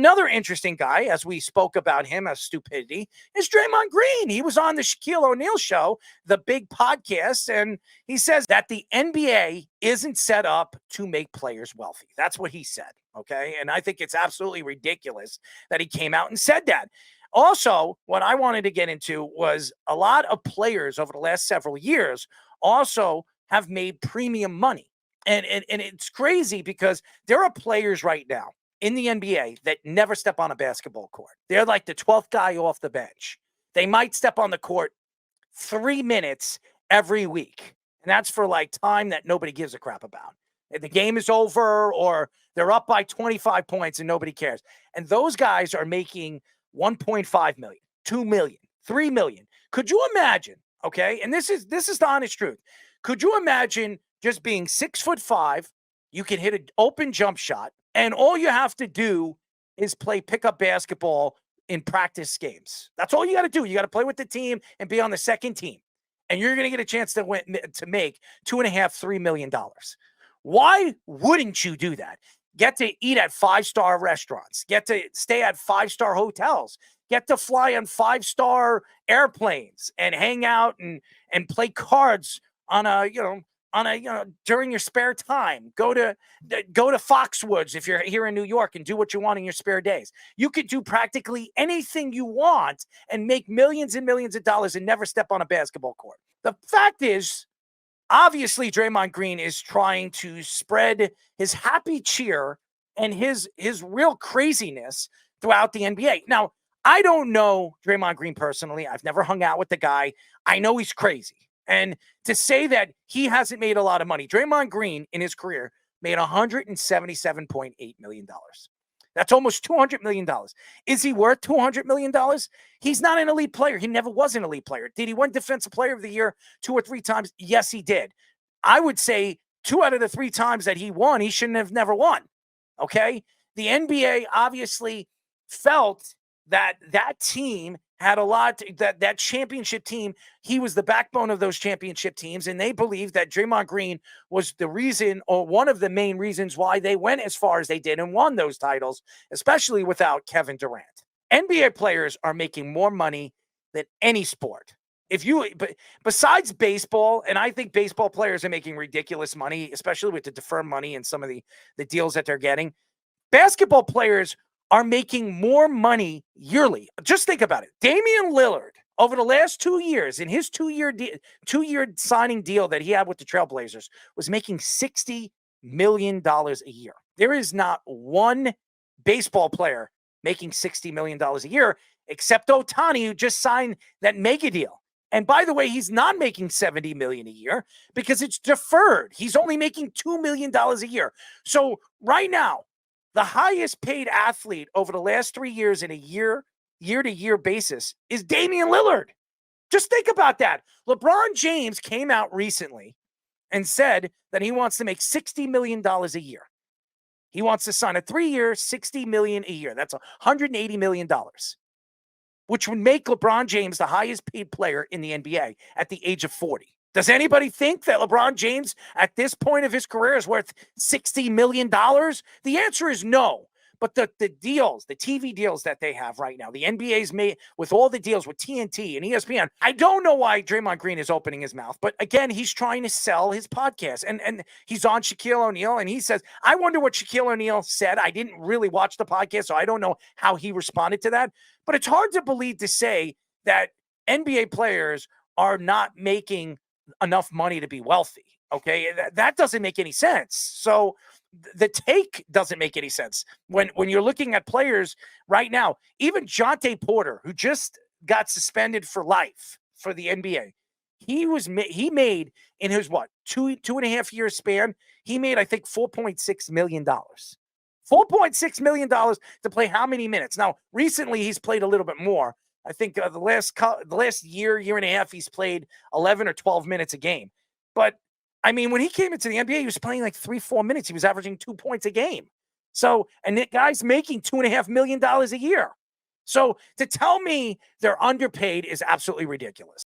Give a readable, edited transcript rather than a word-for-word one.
Another interesting guy, as we spoke about him as stupidity, is Draymond Green. He was on the Shaquille O'Neal show, the big podcast, and he says that the NBA isn't set up to make players wealthy. That's what he said, okay? And I think it's absolutely ridiculous that he came out and said that. Also, what I wanted to get into was a lot of players over the last several years also have made premium money. And it's crazy because there are players right now in the NBA that never step on a basketball court. They're like the 12th guy off the bench. They might step on the court 3 minutes every week. And that's for like time that nobody gives a crap about. The game is over or they're up by 25 points and nobody cares. And those guys are making 1.5 million, 2 million, 3 million. Could you imagine? Okay. And this is the honest truth. Could you imagine just being 6'5"? You can hit an open jump shot. And all you have to do is play pickup basketball in practice games. That's all you got to do. You got to play with the team and be on the second team. And you're going to get a chance to make $2.5, $3 million. Why wouldn't you do that? Get to eat at 5-star restaurants. Get to stay at 5-star hotels. Get to fly on 5-star airplanes and hang out and play cards on during your spare time. Go to Foxwoods if you're here in New York and do what you want in your spare days. You could do practically anything you want and make millions and millions of dollars and never step on a basketball court. The fact is, obviously, Draymond Green is trying to spread his happy cheer and his real craziness throughout the NBA. Now, I don't know Draymond Green personally. I've never hung out with the guy. I know he's crazy. And to say that he hasn't made a lot of money, Draymond Green in his career made $177.8 million. That's almost $200 million. Is he worth $200 million? He's not an elite player. He never was an elite player. Did he win Defensive Player of the Year 2 or 3 times? Yes, he did. I would say 2 out of the 3 times that he won, he shouldn't have never won. Okay? The NBA obviously felt that team had a lot, that championship team, he was the backbone of those championship teams, and they believed that Draymond Green was the reason or one of the main reasons why they went as far as they did and won those titles, especially without Kevin Durant. NBA players are making more money than any sport. Besides baseball, and I think baseball players are making ridiculous money, especially with the deferred money and some of the deals that they're getting. Basketball players are making more money yearly. Just think about it. Damian Lillard, over the last 2 years, in his 2-year signing deal that he had with the Trailblazers, was making $60 million a year. There is not one baseball player making $60 million a year, except Ohtani, who just signed that mega deal. And by the way, he's not making $70 million a year because it's deferred. He's only making $2 million a year. So right now, the highest paid athlete over the last 3 years in a year-to-year basis is Damian Lillard. Just think about that. LeBron James came out recently and said that he wants to make $60 million a year. He wants to sign a 3-year, $60 million a year. That's $180 million, which would make LeBron James the highest paid player in the NBA at the age of 40. Does anybody think that LeBron James at this point of his career is worth $60 million? The answer is no. But the deals, the TV deals that they have right now, the NBA's made with all the deals with TNT and ESPN, I don't know why Draymond Green is opening his mouth. But again, he's trying to sell his podcast. And he's on Shaquille O'Neal, and he says, I wonder what Shaquille O'Neal said. I didn't really watch the podcast, so I don't know how he responded to that. But it's hard to believe to say that NBA players are not making enough money to be wealthy. Okay, that doesn't make any sense. So the take doesn't make any sense when you're looking at players right now. Even Jonte Porter, who just got suspended for life for the NBA, he made in his 2.5 year span, he made I think $4.6 million. $4.6 million to play how many minutes? Now recently he's played a little bit more. I think the last year and a half, he's played 11 or 12 minutes a game. But, I mean, when he came into the NBA, he was playing like 3-4 minutes. He was averaging 2 points a game. So, and that guy's making $2.5 million a year. So to tell me they're underpaid is absolutely ridiculous.